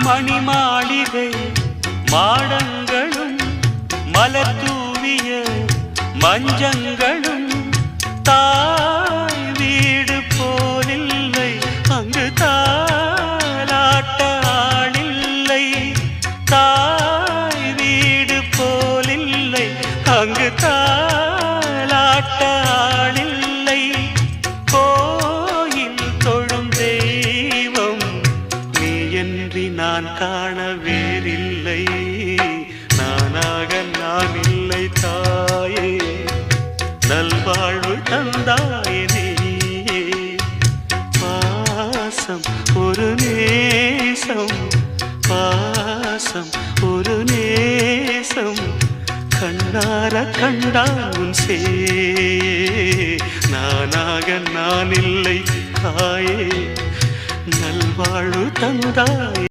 மணிமாளிகை மாடங்களும் மலர் தூவிய மஞ்சங்களும் தாய் வீடு போலில்லை, அங்கு தாலாட்ட ஆளில்லை. தாய் வீடு போலில்லை, அங்கு தாலாட்ட ஆளில்லை. கோயில் தொழும் தெய்வம் நீ என்று நான் காண வேறில்லை. நானாக நான் இல்லை தாயே, நல்வாழ்வு தந்தாயே நீயே. பாசம் ஒரு நேசம், பாசம் ஒரு நேசம், கண்ணார கண்டான் உன் சே. நானாக நான் இல்லை தாயே, நல்வாழ்வு தந்தாயே.